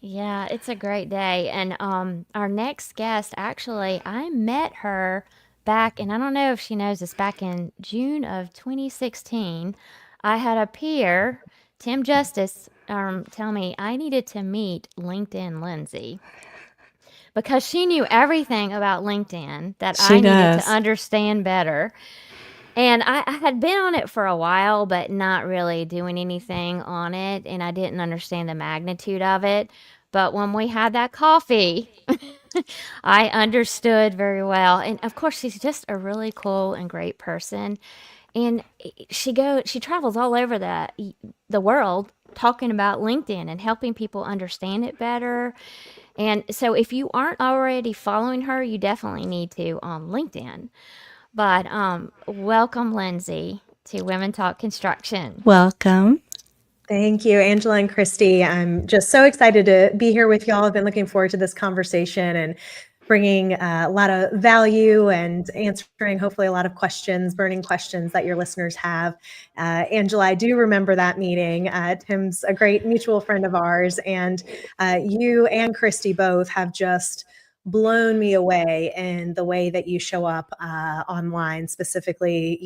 Yeah, it's a great day. And our next guest, actually, I met her back, and I don't know if she knows this, back in June of 2016. I had a peer, Tim Justice, tell me I needed to meet LinkedIn Lindsay because she knew everything about LinkedIn that She I needed to does. understand better. And I had been on it for a while, but not really doing anything on it. And I didn't understand the magnitude of it. But when we had that coffee, I understood very well. And of course, she's just a really cool and great person. And she travels all over the world talking about LinkedIn and helping people understand it better. And so if you aren't already following her, you definitely need to on LinkedIn. But welcome, Lindsay, to Women Talk Construction. Welcome. Thank you, Angela and Christy. I'm just so excited to be here with y'all. I've been looking forward to this conversation and bringing a lot of value and answering hopefully a lot of questions, burning questions that your listeners have. Angela, I do remember that meeting. Tim's a great mutual friend of ours, and you and Christy both have just blown me away in the way that you show up online, specifically,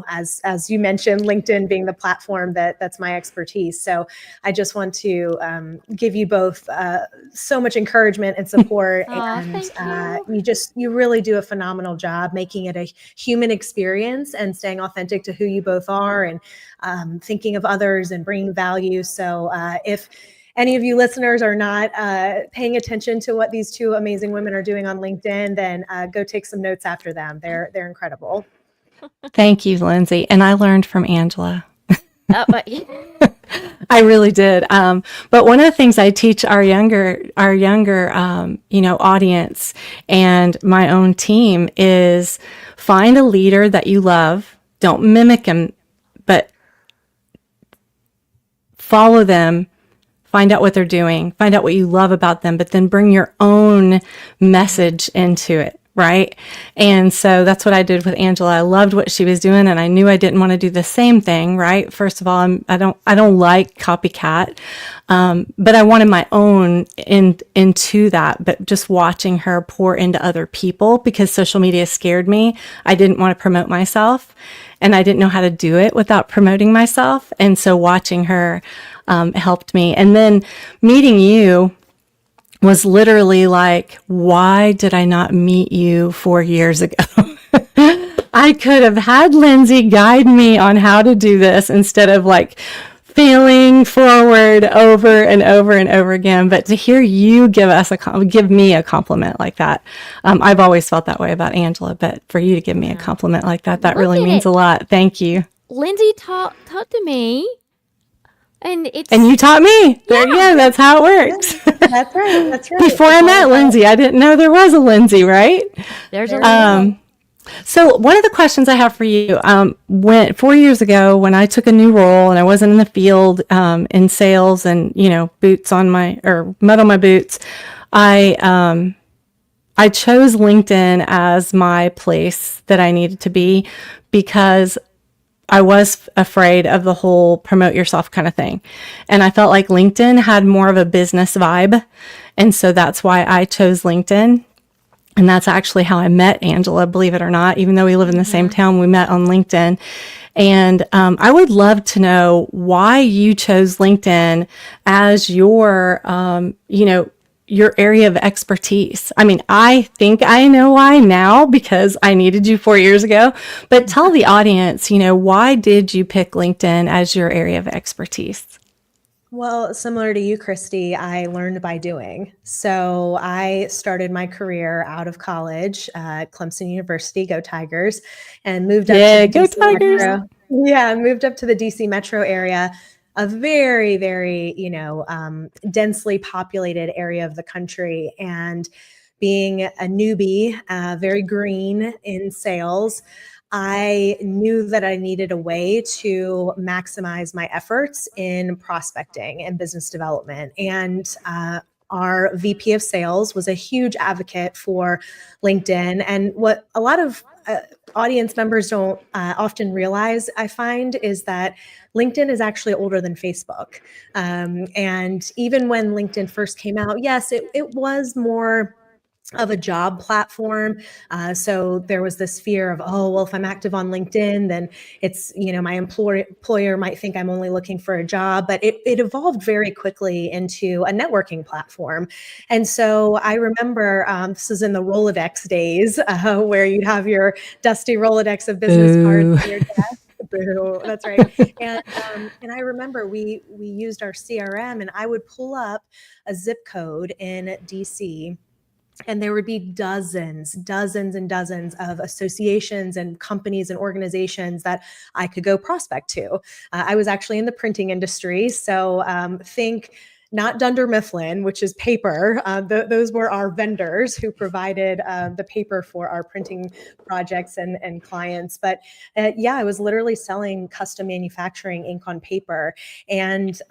as you mentioned, LinkedIn being the platform that's my expertise. So I just want to give you both so much encouragement and support. Oh, And thank you. you really do a phenomenal job making it a human experience and staying authentic to who you both are, and thinking of others and bringing value. So if any of you listeners are not paying attention to what these two amazing women are doing on LinkedIn, then go take some notes after them. They're incredible. Thank you, Lindsay. And I learned from Angela. But I really did. But one of the things I teach our younger, audience and my own team is find a leader that you love. Don't mimic them, but follow them. Find out what they're doing. Find out what you love about them, but then bring your own message into it. Right. And so that's what I did with Angela. I loved what she was doing, and I knew I didn't want to do the same thing. Right. First of all, I don't like copycat. But I wanted my own into that, but just watching her pour into other people because social media scared me. I didn't want to promote myself, and I didn't know how to do it without promoting myself. And so watching her, helped me. And then meeting you was literally like, why did I not meet you 4 years ago? I could have had Lindsay guide me on how to do this instead of like failing forward over and over and over again. But to hear you give me a compliment like that, I've always felt that way about Angela. But for you to give me a yeah, compliment like that, that look really at means it. a lot. Thank you. Lindsay talked to me, and And you it's taught me. There you yeah, go. That's how it Yeah, works. that's right. That's right. Before I It's all met about Lindsay, I didn't know there was a Lindsay, right? there's a there you Lindsay. go. So one of the questions I have for you, when 4 years ago, when I took a new role and I wasn't in the field, in sales and, mud on my boots, I, I chose LinkedIn as my place that I needed to be because I was afraid of the whole promote yourself kind of thing. And I felt like LinkedIn had more of a business vibe. And so that's why I chose LinkedIn. And that's actually how I met Angela, believe it or not. Even though we live in the same Mm-hmm. town, we met on LinkedIn. And I would love to know why you chose LinkedIn as your area of expertise. I mean, I think I know why now because I needed you 4 years ago. But tell the audience, why did you pick LinkedIn as your area of expertise? Well, similar to you, Christy, I learned by doing. So I started my career out of college at Clemson University, go Tigers, and moved up to Yeah, the go DC Tigers. metro. Yeah, moved up to the DC metro area, a very, very, densely populated area of the country. And being a newbie, very green in sales, I knew that I needed a way to maximize my efforts in prospecting and business development. And our VP of sales was a huge advocate for LinkedIn. And what a lot of audience members don't often realize, I find, is that LinkedIn is actually older than Facebook. And even when LinkedIn first came out, yes, it was more of a job platform. So there was this fear of, oh, well, if I'm active on LinkedIn, then it's, my employer might think I'm only looking for a job. But it evolved very quickly into a networking platform. And so I remember this is in the Rolodex days where you'd have your dusty Rolodex of business cards on your desk. Boo, that's right. And I remember we used our CRM, and I would pull up a zip code in DC, and there would be dozens and dozens of associations and companies and organizations that I could go prospect to. I was actually in the printing industry. So think not Dunder Mifflin, which is paper. Those were our vendors who provided the paper for our printing projects and clients. But yeah, I was literally selling custom manufacturing ink on paper. And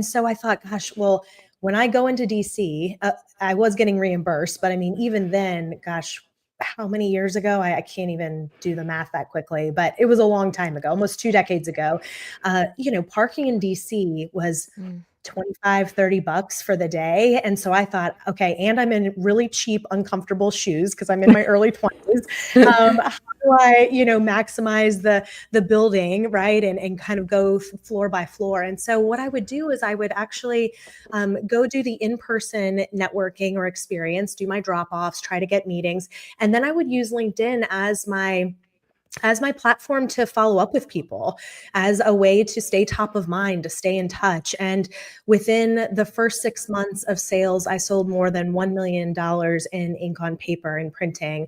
so I thought, gosh, well, when I go into DC, I was getting reimbursed, but I mean, even then, gosh, how many years ago? I can't even do the math that quickly, but it was a long time ago, almost 2 decades ago. Parking in DC was $25, $30 for the day. And so I thought, okay, and I'm in really cheap, uncomfortable shoes because I'm in my early 20s. How do I, maximize the building, right? And kind of go floor by floor. And so what I would do is I would actually go do the in-person networking or experience, do my drop-offs, try to get meetings. And then I would use LinkedIn as my platform to follow up with people, as a way to stay top of mind, to stay in touch. And within the first 6 months of sales, I sold more than $1 million in ink on paper and printing,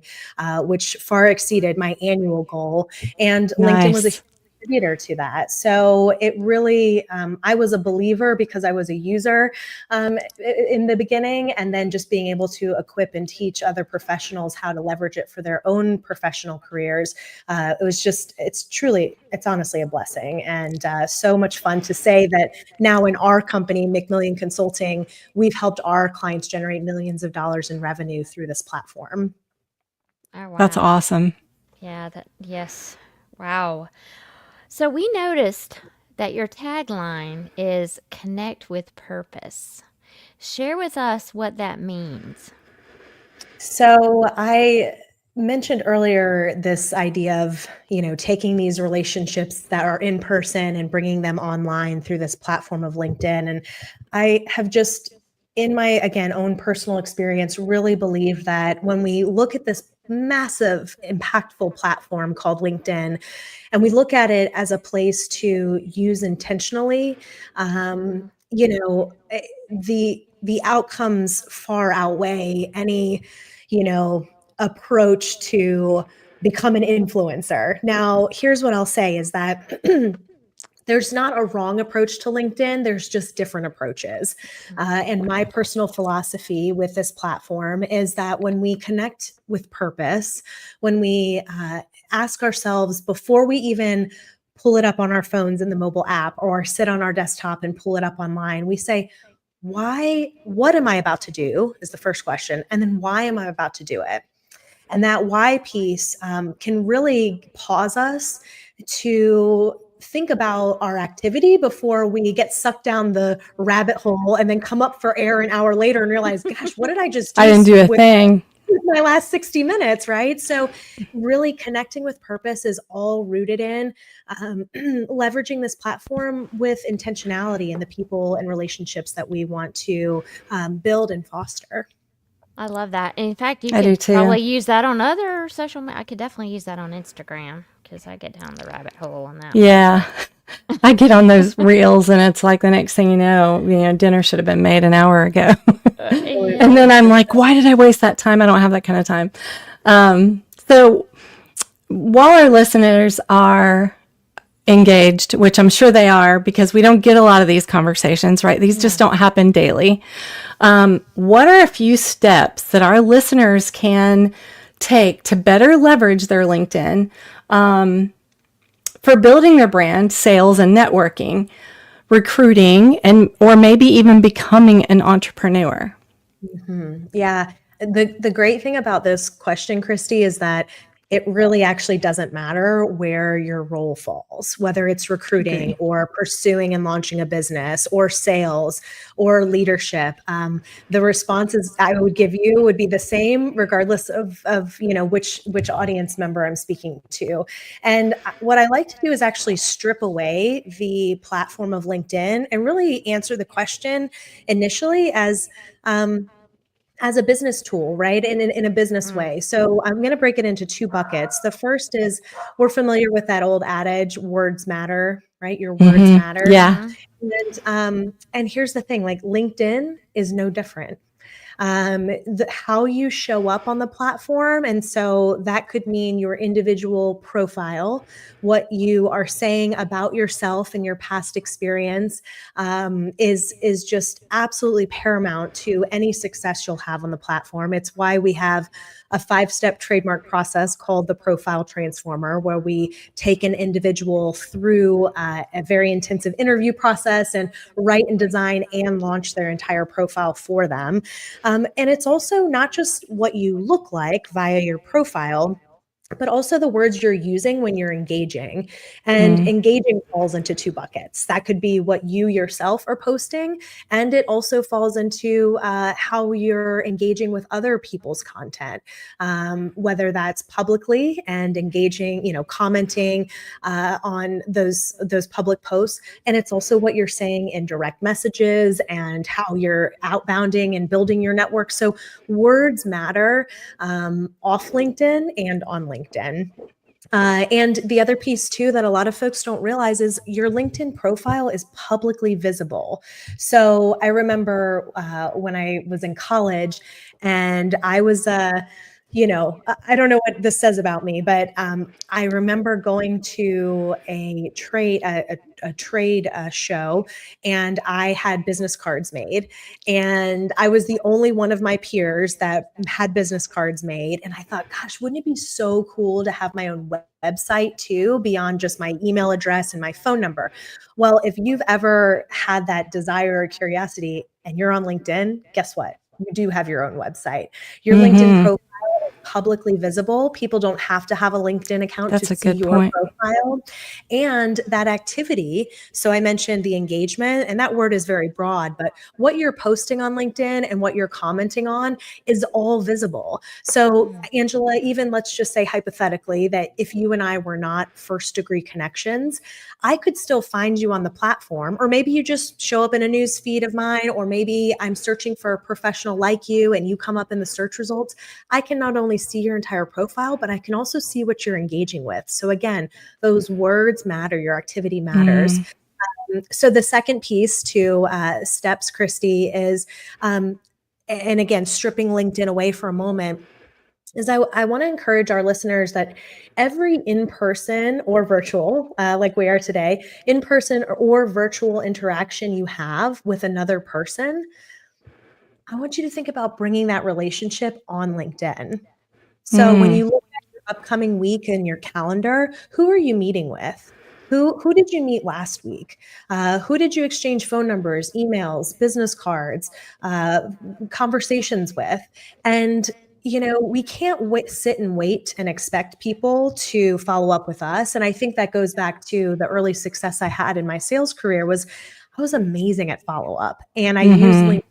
which far exceeded my annual goal. And LinkedIn was a contributor to that. So it really, I was a believer because I was a user in the beginning, and then just being able to equip and teach other professionals how to leverage it for their own professional careers. It's honestly a blessing, and so much fun to say that now in our company, McMillion Consulting, we've helped our clients generate millions of dollars in revenue through this platform. Oh, wow. That's awesome. Yeah, yes. Wow. So we noticed that your tagline is connect with purpose. Share with us what that means. So I mentioned earlier this idea of, taking these relationships that are in person and bringing them online through this platform of LinkedIn. And I have just, in my, again, own personal experience, really believe that when we look at this massive, impactful platform called LinkedIn, and we look at it as a place to use intentionally, the outcomes far outweigh any, approach to become an influencer. Now, here's what I'll say is that there's not a wrong approach to LinkedIn. There's just different approaches. And my personal philosophy with this platform is that when we connect with purpose, when we ask ourselves before we even pull it up on our phones in the mobile app or sit on our desktop and pull it up online, we say, what am I about to do is the first question. And then why am I about to do it? And that why piece can really pause us to think about our activity before we get sucked down the rabbit hole and then come up for air an hour later and realize, gosh, what did I just do? I didn't do a thing. My last 60 minutes, right? So really connecting with purpose is all rooted in leveraging this platform with intentionality and the people and relationships that we want to build and foster. I love that. In fact, you I do could too. probably use that on other social media. I could definitely use that on Instagram because I get down the rabbit hole on that. Yeah. I get on those reels and it's like the next thing you know, dinner should have been made an hour ago. And then I'm like, why did I waste that time? I don't have that kind of time. So while our listeners are engaged, which I'm sure they are because we don't get a lot of these conversations, right? These just don't happen daily. What are a few steps that our listeners can take to better leverage their LinkedIn for building their brand, sales, and networking, recruiting, or maybe even becoming an entrepreneur? Mm-hmm. Yeah. The great thing about this question, Christy, is that it really actually doesn't matter where your role falls, whether it's recruiting Agree. or pursuing and launching a business or sales or leadership. The responses I would give you would be the same regardless of which audience member I'm speaking to. And what I like to do is actually strip away the platform of LinkedIn and really answer the question initially as a business tool, right? In a business way. So I'm going to break it into two buckets. The first is, we're familiar with that old adage, words matter, right? Your words matter. Yeah. And here's the thing, like LinkedIn is no different. How you show up on the platform. And so that could mean your individual profile, what you are saying about yourself and your past experience, is just absolutely paramount to any success you'll have on the platform. It's why we have a 5-step trademark process called the Profile Transformer, where we take an individual through a very intensive interview process and write and design and launch their entire profile for them. And it's also not just what you look like via your profile, but also the words you're using when you're engaging. And engaging falls into two buckets. That could be what you yourself are posting, and it also falls into how you're engaging with other people's content, whether that's publicly and engaging, commenting on those public posts. And it's also what you're saying in direct messages and how you're outbounding and building your network. So words matter off LinkedIn and on LinkedIn. And the other piece too that a lot of folks don't realize is your LinkedIn profile is publicly visible. So I remember when I was in college and I was I don't know what this says about me, but I remember going to a trade show, and I had business cards made, and I was the only one of my peers that had business cards made. And I thought, gosh, wouldn't it be so cool to have my own website too, beyond just my email address and my phone number? Well, if you've ever had that desire or curiosity and you're on LinkedIn, guess what? You do have your own website. Your LinkedIn profile publicly visible. People don't have to have a LinkedIn account That's to a see good your point. profile. And that activity, so I mentioned the engagement, and that word is very broad, but what you're posting on LinkedIn and what you're commenting on is all visible. So Angela, even let's just say hypothetically that if you and I were not first degree connections, I could still find you on the platform, or maybe you just show up in a news feed of mine, or maybe I'm searching for a professional like you and you come up in the search results. I can not only see your entire profile, but I can also see what you're engaging with. So again, those words matter, your activity matters. So the second piece to steps, Christy, is, and again, stripping LinkedIn away for a moment, is I want to encourage our listeners that every in-person or virtual, like we are today, in-person or virtual interaction you have with another person, I want you to think about bringing that relationship on LinkedIn. So when you look at your upcoming week and your calendar, who are you meeting with? Who did you meet last week? Who did you exchange phone numbers, emails, business cards, conversations with? And we can't sit and wait and expect people to follow up with us. And I think that goes back to the early success I had in my sales career. I was amazing at follow up, and I used LinkedIn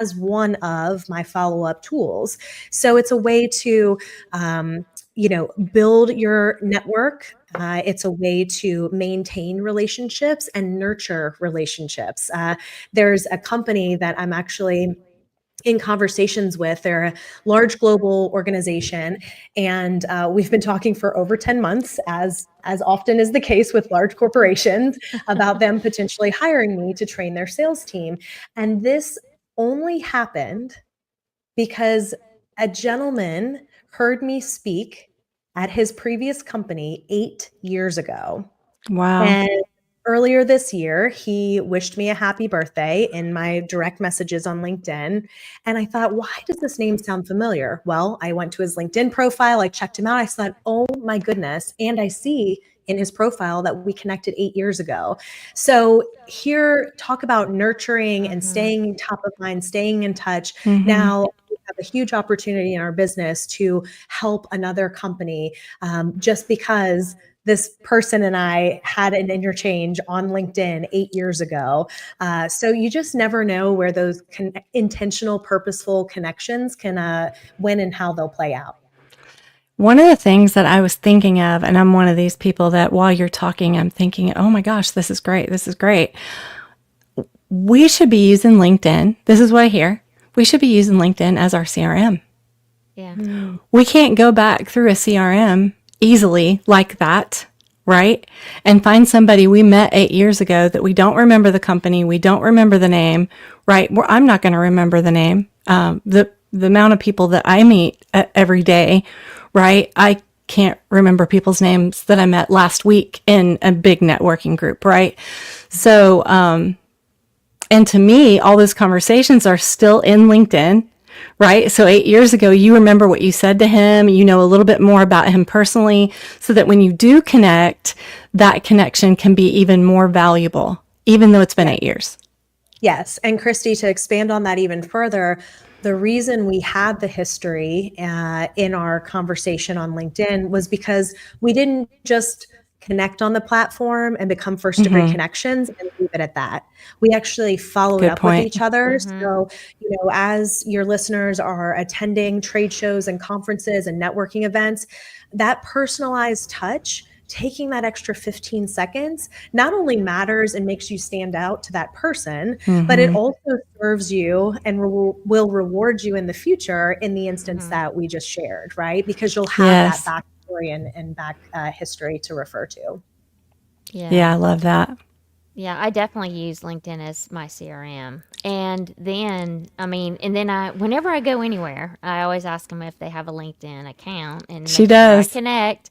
as one of my follow-up tools. So it's a way to, build your network. It's a way to maintain relationships and nurture relationships. There's a company that I'm actually in conversations with. They're a large global organization, and we've been talking for over 10 months, as often is the case with large corporations, about them potentially hiring me to train their sales team. And this only happened because a gentleman heard me speak at his previous company 8 years ago. Wow. And earlier this year, he wished me a happy birthday in my direct messages on LinkedIn. And I thought, why does this name sound familiar? Well, I went to his LinkedIn profile. I checked him out. I thought, oh my goodness. And I see in his profile that we connected 8 years ago. So here, talk about nurturing and staying top of mind, staying in touch. Now, have a huge opportunity in our business to help another company just because this person and I had an interchange on LinkedIn 8 years ago. So you just never know where those intentional, purposeful connections can when and how they'll play out. One of the things that I was thinking of, and I'm one of these people that while you're talking, I'm thinking, oh my gosh, this is great. This is great. We should be using LinkedIn. This is what I hear. We should be using LinkedIn as our CRM. Yeah. We can't go back through a CRM easily like that, right? And find somebody we met 8 years ago that we don't remember the company, we don't remember the name, right? I'm not going to remember the name. The amount of people that I meet every day, right? I can't remember people's names that I met last week in a big networking group, right? So, and to me, all those conversations are still in LinkedIn, right? So 8 years ago, you remember what you said to him, you know a little bit more about him personally, so that when you do connect, that connection can be even more valuable, even though it's been 8 years. Yes. And Christy, to expand on that even further, the reason we had the history in our conversation on LinkedIn was because we didn't just connect on the platform and become first degree connections and leave it at that. We actually followed Good up point. with each other. So, as your listeners are attending trade shows and conferences and networking events, that personalized touch, taking that extra 15 seconds not only matters and makes you stand out to that person, but it also serves you and will reward you in the future in the instance that we just shared, right? Because you'll have that backstory and back history to refer to. Yeah, I love that. Yeah, I definitely use LinkedIn as my CRM. And then, whenever I go anywhere, I always ask them if they have a LinkedIn account and She make sure I does. connect.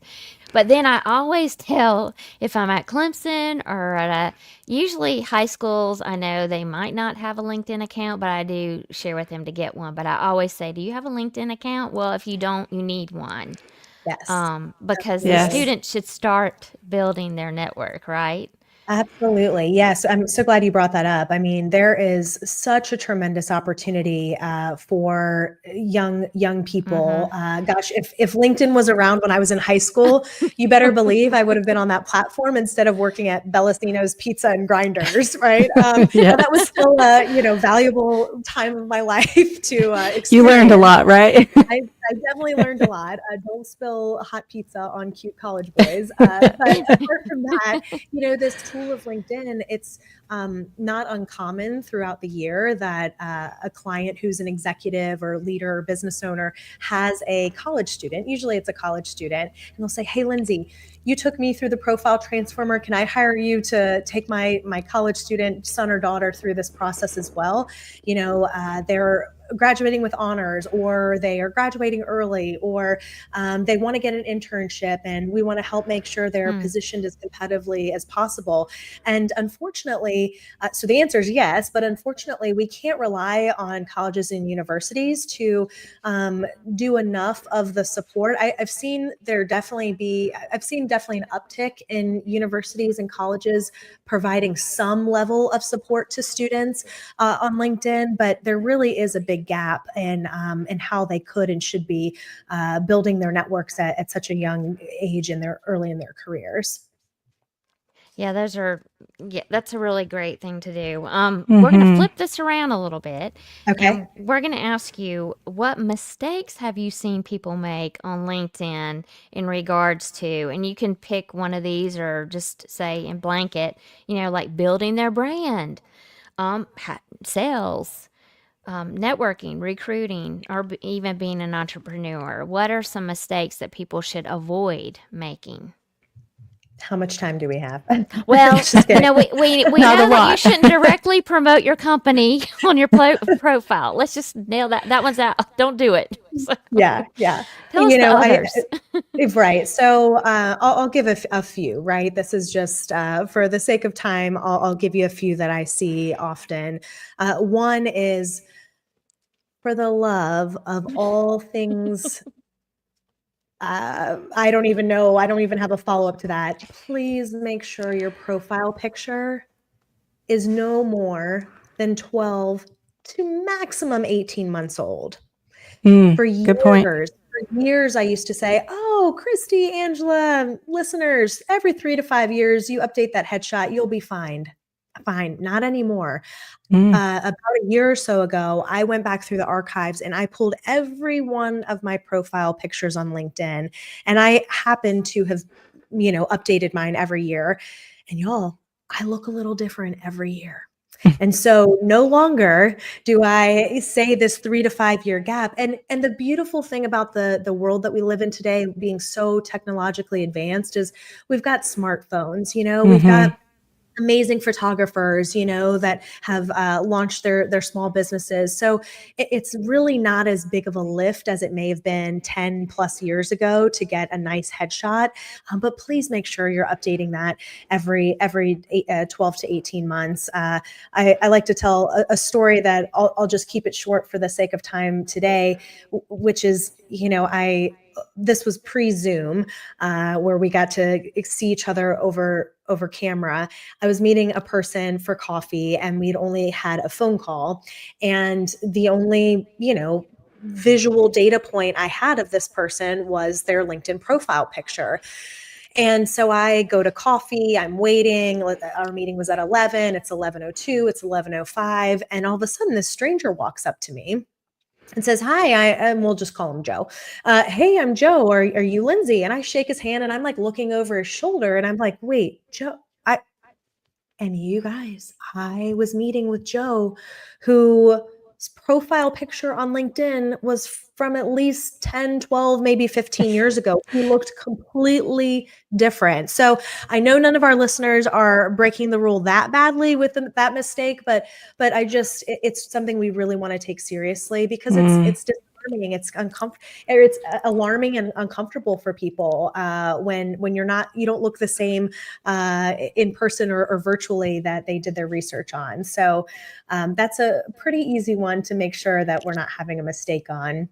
But then I always tell if I'm at Clemson or usually high schools, I know they might not have a LinkedIn account, but I do share with them to get one. But I always say, do you have a LinkedIn account? Well, if you don't, you need one. Yes. Because the Yes. students should start building their network, right? Absolutely. Yes. I'm so glad you brought that up. I mean, there is such a tremendous opportunity for young people. Gosh, if LinkedIn was around when I was in high school, you better believe I would have been on that platform instead of working at Bellastino's Pizza and Grinders, right? Yeah. But that was still a valuable time of my life to experience. You learned a lot, right? I definitely learned a lot. Don't spill hot pizza on cute college boys. But apart from that, this tool of LinkedIn, it's not uncommon throughout the year that a client who's an executive or leader or business owner has a college student. Usually it's a college student. And they'll say, hey, Lindsey, you took me through the profile transformer. Can I hire you to take my college student son or daughter through this process as well? They're graduating with honors, or they are graduating early, or they want to get an internship, and we want to help make sure they're positioned as competitively as possible. And unfortunately, so the answer is yes, but unfortunately, we can't rely on colleges and universities to do enough of the support. I've seen definitely an uptick in universities and colleges providing some level of support to students on LinkedIn, but there really is a big gap in how they could and should be building their networks at such a young age early in their careers. Yeah, that's a really great thing to do. We're going to flip this around a little bit. Okay. And we're going to ask you, what mistakes have you seen people make on LinkedIn in regards to, and you can pick one of these or just say in blanket, like building their brand, sales, networking, recruiting, or even being an entrepreneur. What are some mistakes that people should avoid making? How much time do we have? Well, Just kidding. we Not a know that you lot. shouldn't directly promote your company on your profile. Let's just nail that. That one's out. Don't do it. So, Yeah. tell us the others. Right. So I'll give a few, right? This is just for the sake of time, I'll give you a few that I see often. One is, for the love of all things, I don't even know. I don't even have a follow-up to that. Please make sure your profile picture is no more than 12 to maximum 18 months old. For Good point. years, I used to say, oh, Christy, Angela, listeners, every 3 to 5 years, you update that headshot, you'll be fine. Fine. Not anymore. About a year or so ago, I went back through the archives and I pulled every one of my profile pictures on LinkedIn. And I happen to have, updated mine every year. And y'all, I look a little different every year. And so no longer do I say this 3 to 5 year gap. And the beautiful thing about the world that we live in today, being so technologically advanced, is we've got smartphones, we've got amazing photographers, that have launched their small businesses. So it's really not as big of a lift as it may have been 10 plus years ago to get a nice headshot. But please make sure you're updating that every 12 to 18 months. I like to tell a story that I'll just keep it short for the sake of time today, which is, this was pre-Zoom, where we got to see each other over camera. I was meeting a person for coffee and we'd only had a phone call. And the only, visual data point I had of this person was their LinkedIn profile picture. And so I go to coffee, I'm waiting. Our meeting was at 11, it's 11:02, it's 11:05. And all of a sudden this stranger walks up to me and says, hi, and we'll just call him Joe. Hey, I'm Joe. Are you Lindsey? And I shake his hand and I'm like looking over his shoulder and I'm like, wait, Joe, and you guys, I was meeting with Joe, whose profile picture on LinkedIn was from at least 10, 12, maybe 15 years ago. He looked completely different. So I know none of our listeners are breaking the rule that badly with that mistake, but it's something we really want to take seriously because it's disarming, it's uncomfortable, it's alarming and uncomfortable for people when you don't look the same in person or virtually that they did their research on. So that's a pretty easy one to make sure that we're not having a mistake on.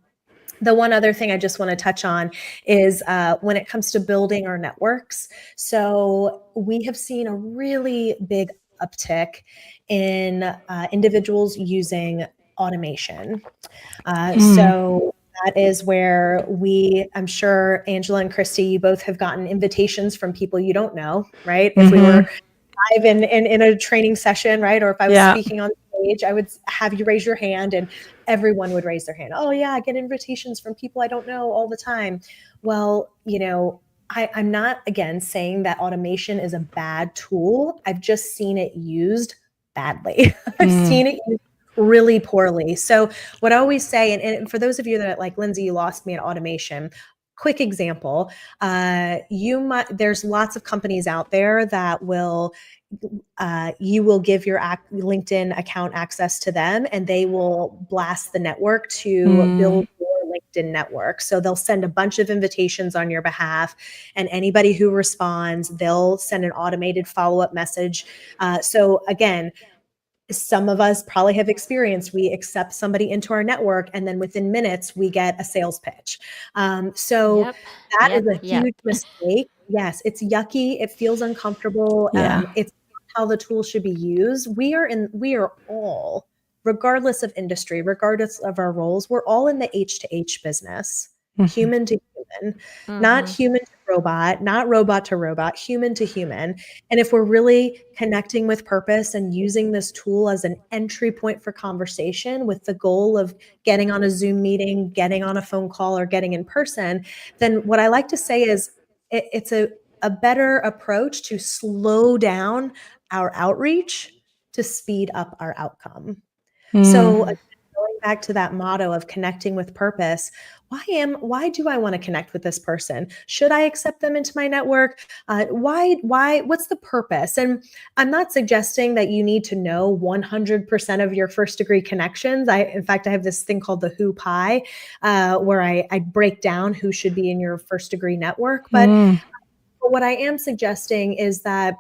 The one other thing I just want to touch on is when it comes to building our networks. So we have seen a really big uptick in individuals using automation. So that is where I'm sure Angela and Christy, you both have gotten invitations from people you don't know, right? If we were live in a training session, right? Or if I was speaking on stage, I would have you raise your hand and everyone would raise their hand. Oh yeah, I get invitations from people I don't know all the time. Well, I'm not, again, saying that automation is a bad tool. I've just seen it used badly. I've seen it used really poorly. So what I always say, and for those of you that are like, Lindsey, you lost me at automation. Quick example, there's lots of companies out there that you will give your LinkedIn account access to them and they will blast the network to build your LinkedIn network. So they'll send a bunch of invitations on your behalf and anybody who responds, they'll send an automated follow-up message. So again, some of us probably have experienced, we accept somebody into our network and then within minutes we get a sales pitch. So that is a huge mistake. Yes, it's yucky. It feels uncomfortable. It's not how the tool should be used. We are all, regardless of industry, regardless of our roles, we're all in the H to H business, human to human, not human to robot, not robot to robot, human to human. And if we're really connecting with purpose and using this tool as an entry point for conversation with the goal of getting on a Zoom meeting, getting on a phone call, or getting in person, then what I like to say is it's a better approach to slow down our outreach to speed up our outcome. So again, going back to that motto of connecting with purpose, why do I want to connect with this person? Should I accept them into my network? What's the purpose? And I'm not suggesting that you need to know 100% of your first degree connections. In fact, I have this thing called the Who Pie, where I break down who should be in your first degree network. But what I am suggesting is that,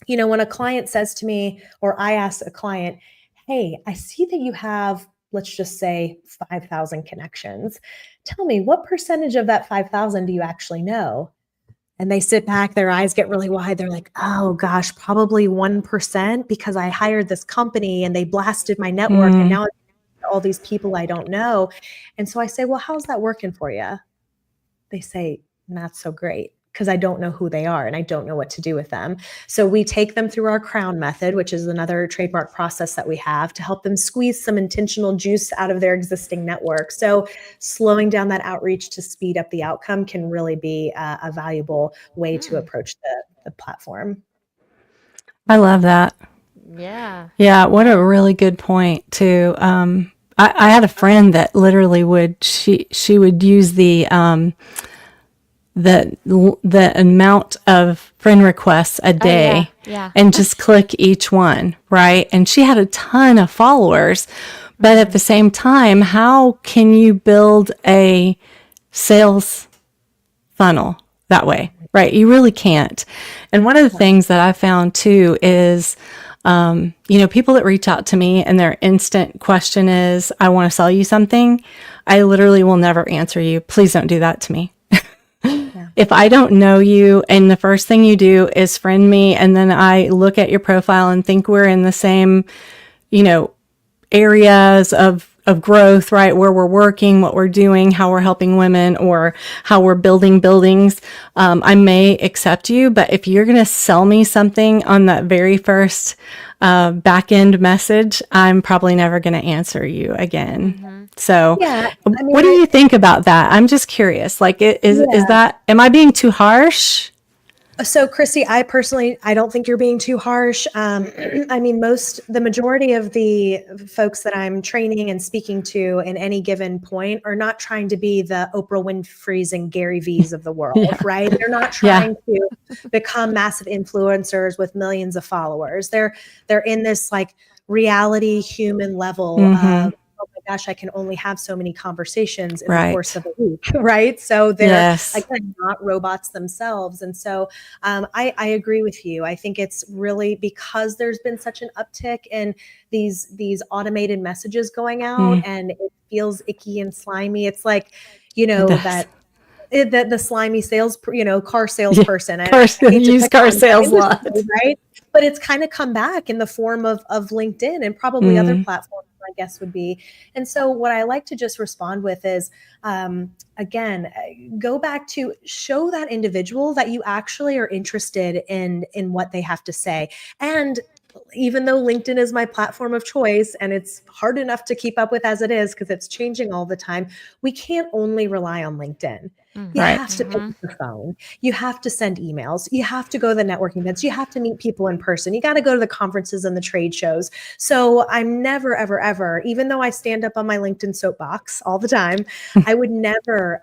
when a client says to me, or I ask a client, hey, I see that you have, let's just say 5,000 connections. Tell me, what percentage of that 5,000 do you actually know? And they sit back, their eyes get really wide. They're like, oh gosh, probably 1% because I hired this company and they blasted my network and now all these people I don't know. And so I say, well, how's that working for you? They say, not so great, because I don't know who they are and I don't know what to do with them. So we take them through our crown method, which is another trademark process that we have to help them squeeze some intentional juice out of their existing network. So slowing down that outreach to speed up the outcome can really be a valuable way to approach the platform. I love that. Yeah. Yeah, what a really good point too. I had a friend that literally she would use the amount of friend requests a day yeah. and just click each one, right? And she had a ton of followers, but at the same time, how can you build a sales funnel that way, right? You really can't. And one of the things that I found too is, people that reach out to me and their instant question is, I want to sell you something. I literally will never answer you. Please don't do that to me. If I don't know you and the first thing you do is friend me, and then I look at your profile and think we're in the same, areas of growth, right? Where we're working, what we're doing, how we're helping women, or how we're building buildings. I may accept you, but if you're going to sell me something on that very first back end message, I'm probably never going to answer you again. So what do you think about that? I'm just curious, like, is that, am I being too harsh? So, Christy, I don't think you're being too harsh. The majority of the folks that I'm training and speaking to in any given point are not trying to be the Oprah Winfrey's and Gary V's of the world, right? They're not trying to become massive influencers with millions of followers. They're in this like reality human level of, oh my gosh, I can only have so many conversations in the course of a week, right? So they're again not robots themselves. And so I agree with you. I think it's really because there's been such an uptick in these automated messages going out, and it feels icky and slimy. It's like, that the slimy car salesperson. Used car sales lot, right? But it's kind of come back in the form of LinkedIn and probably other platforms, I guess, would be. And so what I like to just respond with is, again, go back to show that individual that you actually are interested in what they have to say. And even though LinkedIn is my platform of choice and it's hard enough to keep up with as it is because it's changing all the time, we can't only rely on LinkedIn. You have to pick up the phone. You have to send emails. You have to go to the networking events. You have to meet people in person. You got to go to the conferences and the trade shows. So I'm never, ever, ever, even though I stand up on my LinkedIn soapbox all the time, I would never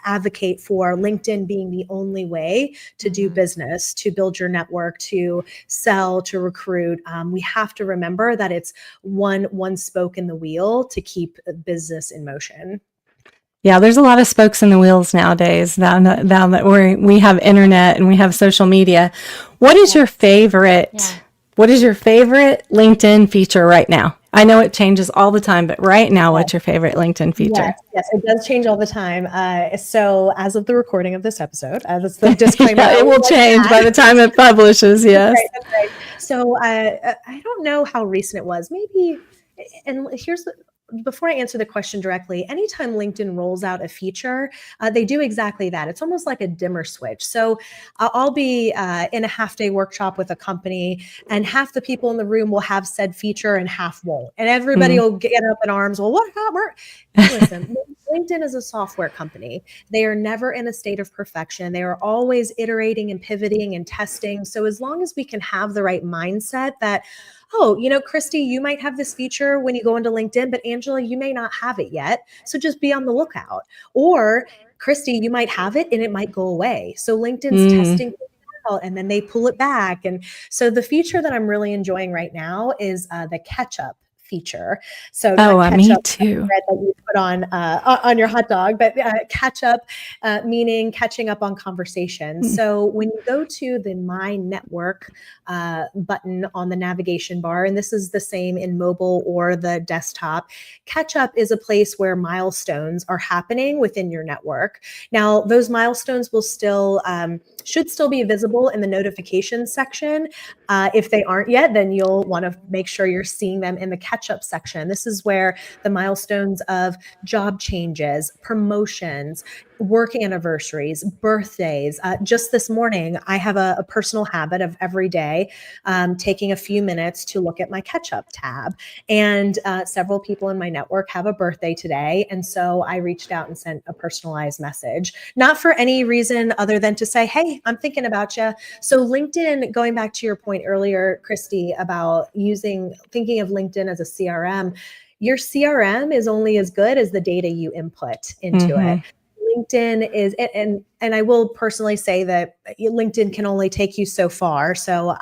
advocate for LinkedIn being the only way to do business, to build your network, to sell, to recruit. We have to remember that it's one spoke in the wheel to keep business in motion. Yeah, there's a lot of spokes in the wheels nowadays. Now that we have internet and we have social media. What is your favorite? What is your favorite LinkedIn feature right now? I know it changes all the time, but right now, what's your favorite LinkedIn feature? Yes, it does change all the time. So as of the recording of this episode, that's the disclaimer. It will change by the time it publishes. Yes. That's right. So I don't know how recent it was. Maybe, and before I answer the question directly, anytime LinkedIn rolls out a feature, they do exactly that. It's almost like a dimmer switch. So I'll be in a half-day workshop with a company, and half the people in the room will have said feature and half won't. And everybody will get up in arms. Well, what got work? Listen, LinkedIn is a software company. They are never in a state of perfection. They are always iterating and pivoting and testing. So as long as we can have the right mindset that, oh, Christy, you might have this feature when you go into LinkedIn, but Angela, you may not have it yet. So just be on the lookout. Or Christy, you might have it and it might go away. So LinkedIn's testing it out and then they pull it back. And so the feature that I'm really enjoying right now is the catch up feature. So me too. Bread that you put on your hot dog, but catch up meaning catching up on conversations. So when you go to the My Network button on the navigation bar, and this is the same in mobile or the desktop, catch up is a place where milestones are happening within your network. Now, those milestones will still should still be visible in the notifications section. If they aren't yet, then you'll want to make sure you're seeing them in the catch-up section. This is where the milestones of job changes, promotions, work anniversaries, birthdays. Just this morning, I have a personal habit of every day taking a few minutes to look at my catch-up tab. And several people in my network have a birthday today. And so I reached out and sent a personalized message, not for any reason other than to say, hey, I'm thinking about you. So LinkedIn, going back to your point earlier, Christy, about thinking of LinkedIn as a CRM, your CRM is only as good as the data you input into it. LinkedIn is, and I will personally say that LinkedIn can only take you so far. So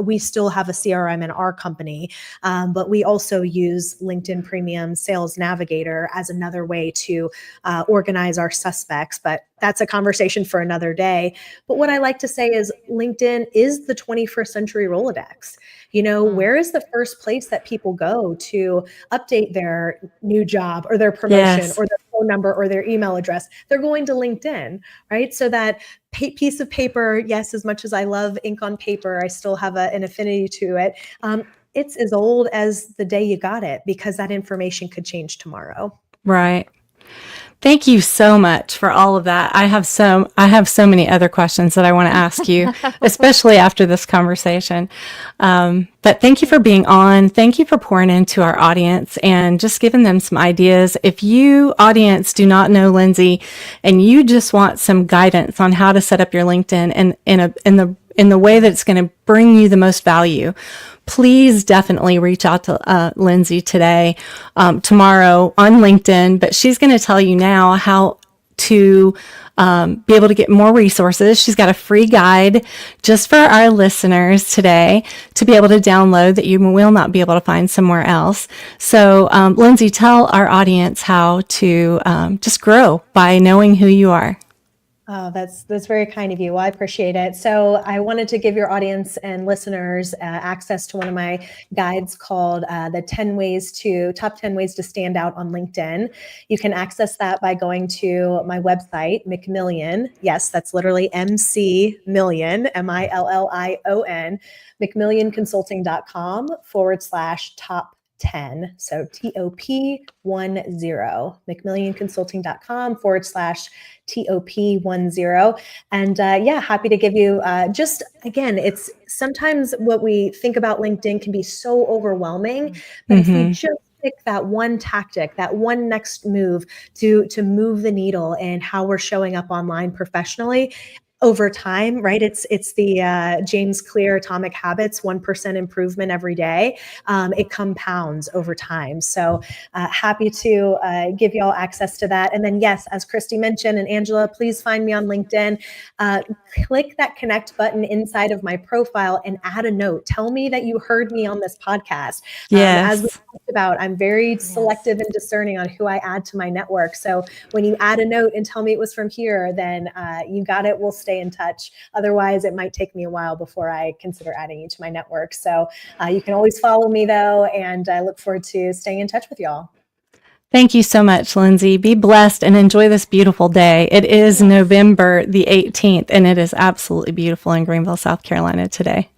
we still have a CRM in our company, but we also use LinkedIn Premium Sales Navigator as another way to organize our suspects. But that's a conversation for another day. But what I like to say is LinkedIn is the 21st century Rolodex. Where is the first place that people go to update their new job or their promotion or their phone number or their email address? They're going to LinkedIn, right? So that piece of paper, yes, as much as I love ink on paper, I still have an affinity to it. It's as old as the day you got it, because that information could change tomorrow. Right. Thank you so much for all of that. I have so many other questions that I want to ask you, especially after this conversation. But thank you for being on. Thank you for pouring into our audience and just giving them some ideas. If you, audience, do not know Lindsey and you just want some guidance on how to set up your LinkedIn and in the way that it's going to bring you the most value, please definitely reach out to Lindsey today, tomorrow on LinkedIn. But she's going to tell you now how to be able to get more resources. She's got a free guide just for our listeners today to be able to download that you will not be able to find somewhere else. So, Lindsey, tell our audience how to just grow by knowing who you are. Oh, that's very kind of you. Well, I appreciate it. So I wanted to give your audience and listeners access to one of my guides called the Top 10 Ways to Stand Out on LinkedIn. You can access that by going to my website, McMillion. Yes, that's literally MC Million, MILLION, McMillionconsulting.com/top 10. So TOP10, McMillionconsulting.com/TOP10. And happy to give you again, it's sometimes what we think about LinkedIn can be so overwhelming, but if we just pick that one tactic, that one next move to move the needle in how we're showing up online professionally, over time, right? It's the James Clear Atomic Habits, 1% improvement every day. It compounds over time. So happy to give you all access to that. And then, yes, as Christy mentioned, and Angela, please find me on LinkedIn. Click that connect button inside of my profile and add a note. Tell me that you heard me on this podcast. Yes. As we talked about, I'm very selective and discerning on who I add to my network. So when you add a note and tell me it was from here, then you got it. We'll stay in touch. Otherwise, it might take me a while before I consider adding you to my network. So you can always follow me though, and I look forward to staying in touch with y'all. Thank you so much, Lindsey. Be blessed and enjoy this beautiful day. It is November the 18th, and it is absolutely beautiful in Greenville, South Carolina today.